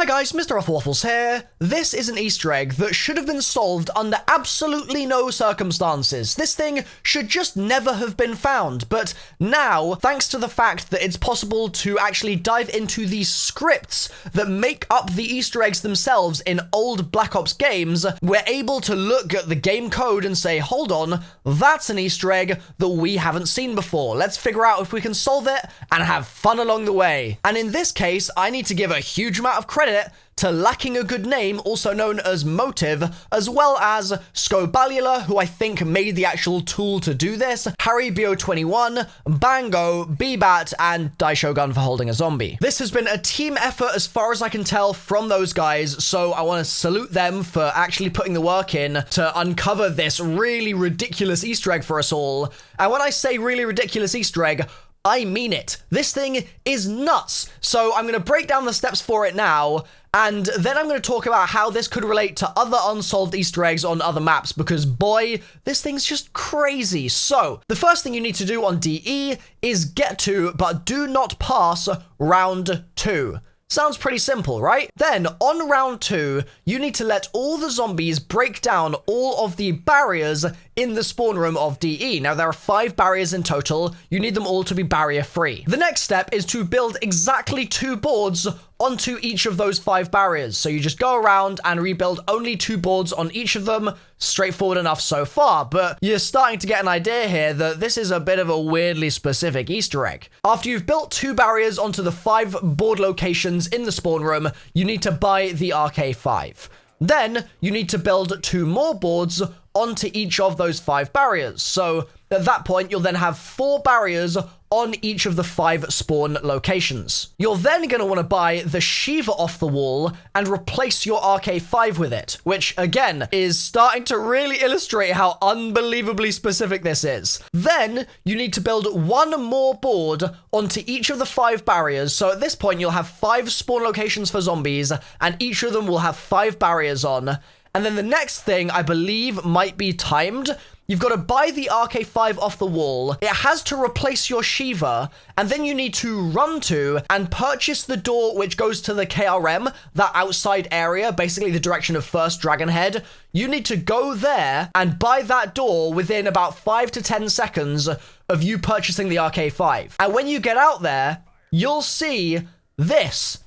Hi guys, MrRoflWaffles here. This is an Easter egg that should have been solved under absolutely no circumstances. This thing should just never have been found, but now, thanks to the fact that it's possible to actually dive into the scripts that make up the Easter eggs themselves in old Black Ops games, we're able to look at the game code and say, hold on, that's an Easter egg that we haven't seen before. Let's figure out if we can solve it and have fun along the way. And in this case, I need to give a huge amount of credit to LackingAGoodName, also known as Motive, as well as Scobalula, who I think made the actual tool to do this, HarryBO21, Bahngo, Beebat, and Daishogun for holding a zombie. This has been a team effort as far as I can tell from those guys, so I want to salute them for actually putting the work in to uncover this really ridiculous Easter egg for us all. And when I say really ridiculous Easter egg, I mean it. This thing is nuts. So I'm going to break down the steps for it now, and then I'm going to talk about how this could relate to other unsolved Easter eggs on other maps, because boy, this thing's just crazy. So the first thing you need to do on DE is get to, but do not pass, round 2. Sounds pretty simple, right? Then, on round 2, you need to let all the zombies break down all of the barriers in the spawn room of DE. Now, there are 5 barriers in total. You need them all to be barrier-free. The next step is to build exactly 2 boards onto each of those 5 barriers. So you just go around and rebuild only 2 boards on each of them. Straightforward enough so far, but you're starting to get an idea here that this is a bit of a weirdly specific Easter egg. After you've built 2 barriers onto the 5 board locations in the spawn room, you need to buy the RK5. Then you need to build 2 more boards onto each of those 5 barriers. So at that point, you'll then have 4 barriers on each of the 5 spawn locations. You're then going to want to buy the Shiva off the wall and replace your RK5 with it, which again is starting to really illustrate how unbelievably specific this is. Then you need to build 1 more board onto each of the 5 barriers. So at this point, you'll have 5 spawn locations for zombies, and each of them will have 5 barriers on. And then the next thing, I believe, might be timed. You've got to buy the RK5 off the wall. It has to replace your Shiva, and then you need to run to and purchase the door which goes to the KRM, that outside area, basically the direction of First Dragon Head. You need to go there and buy that door within about 5 to 10 seconds of you purchasing the RK5. And when you get out there, you'll see this.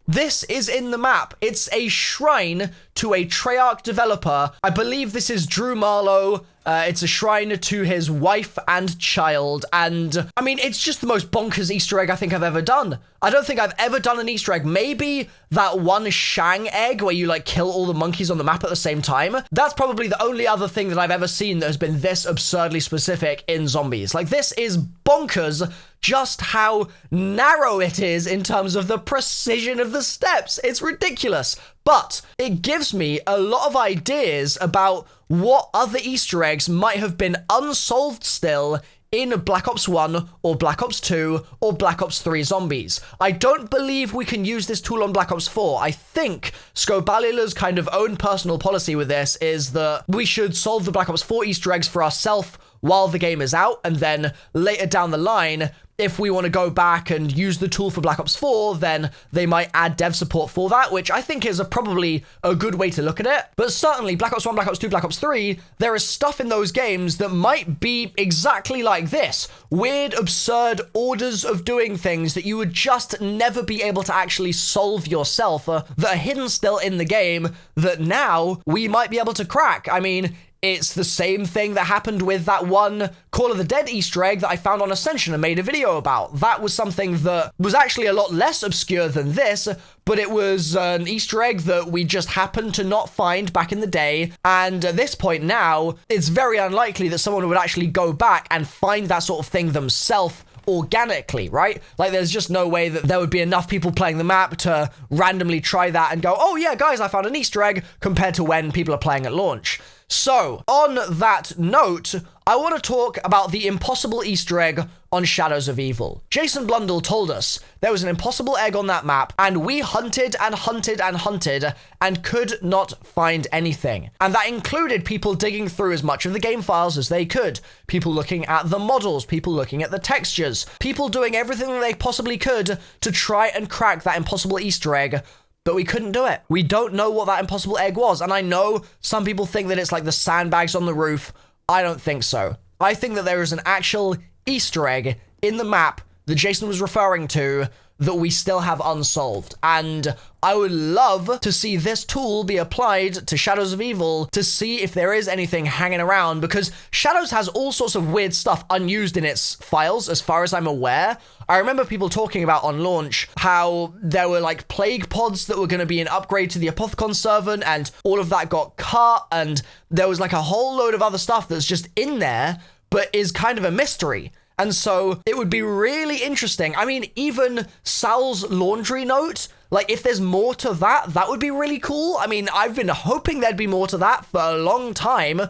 This is in the map. It's a shrine to a Treyarch developer. I believe this is Drew Marlowe. It's a shrine to his wife and child. And I mean, it's just the most bonkers Easter egg I think I've ever done. I don't think I've ever done an Easter egg. Maybe that one Shang egg where you like kill all the monkeys on the map at the same time. That's probably the only other thing that I've ever seen that has been this absurdly specific in zombies. Like, this is bonkers just how narrow it is in terms of the precision of the steps. It's ridiculous. But it gives me a lot of ideas about what other Easter eggs might have been unsolved still in Black Ops 1 or Black Ops 2 or Black Ops 3 zombies. I don't believe we can use this tool on Black Ops 4. I think Scobalula's kind of own personal policy with this is that we should solve the Black Ops 4 Easter eggs for ourselves while the game is out, and then later down the line, if we want to go back and use the tool for Black Ops 4, then they might add dev support for that, which I think is probably a good way to look at it. But certainly, Black Ops 1, Black Ops 2, Black Ops 3, there is stuff in those games that might be exactly like this. Weird, absurd orders of doing things that you would just never be able to actually solve yourself, that are hidden still in the game, that now we might be able to crack. I mean, it's the same thing that happened with that one Call of the Dead Easter egg that I found on Ascension and made a video about. That was something that was actually a lot less obscure than this, but it was an Easter egg that we just happened to not find back in the day. And at this point now, it's very unlikely that someone would actually go back and find that sort of thing themselves organically, right? Like, there's just no way that there would be enough people playing the map to randomly try that and go, oh yeah, guys, I found an Easter egg, compared to when people are playing at launch. So, on that note, I want to talk about the impossible Easter egg on Shadows of Evil. Jason Blundell told us there was an impossible egg on that map, and we hunted and hunted and hunted and could not find anything. And that included people digging through as much of the game files as they could, people looking at the models, people looking at the textures, people doing everything that they possibly could to try and crack that impossible Easter egg. but we couldn't do it. We don't know what that impossible egg was. And I know some people think that it's like the sandbags on the roof. I don't think so. I think that there is an actual Easter egg in the map that Jason was referring to that we still have unsolved. And I would love to see this tool be applied to Shadows of Evil to see if there is anything hanging around, because Shadows has all sorts of weird stuff unused in its files, as far as I'm aware. I remember people talking about on launch how there were like plague pods that were going to be an upgrade to the Apothecon servant, and all of that got cut, and there was like a whole load of other stuff that's just in there, but is kind of a mystery. And so it would be really interesting. I mean, even Sal's laundry note, like if there's more to that, that would be really cool. I mean, I've been hoping there'd be more to that for a long time,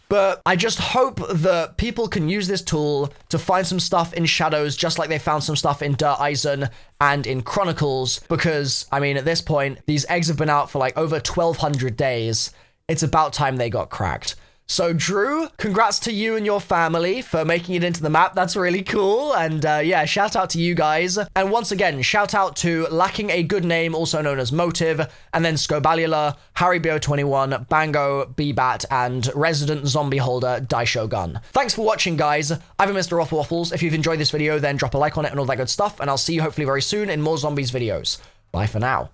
but I just hope that people can use this tool to find some stuff in Shadows, just like they found some stuff in Der Eisen and in Chronicles, because, I mean, at this point, these eggs have been out for like over 1,200 days. It's about time they got cracked. So, Drew, congrats to you and your family for making it into the map. That's really cool. And yeah, shout out to you guys. And once again, shout out to LackingAGoodName, also known as Motive, and then Scobalula, HarryBO21, Bahngo, Beebat, and resident zombie holder Daishogun. Thanks for watching, guys. I've been MrRoflWaffles. If you've enjoyed this video, then drop a like on it and all that good stuff. And I'll see you hopefully very soon in more zombies videos. Bye for now.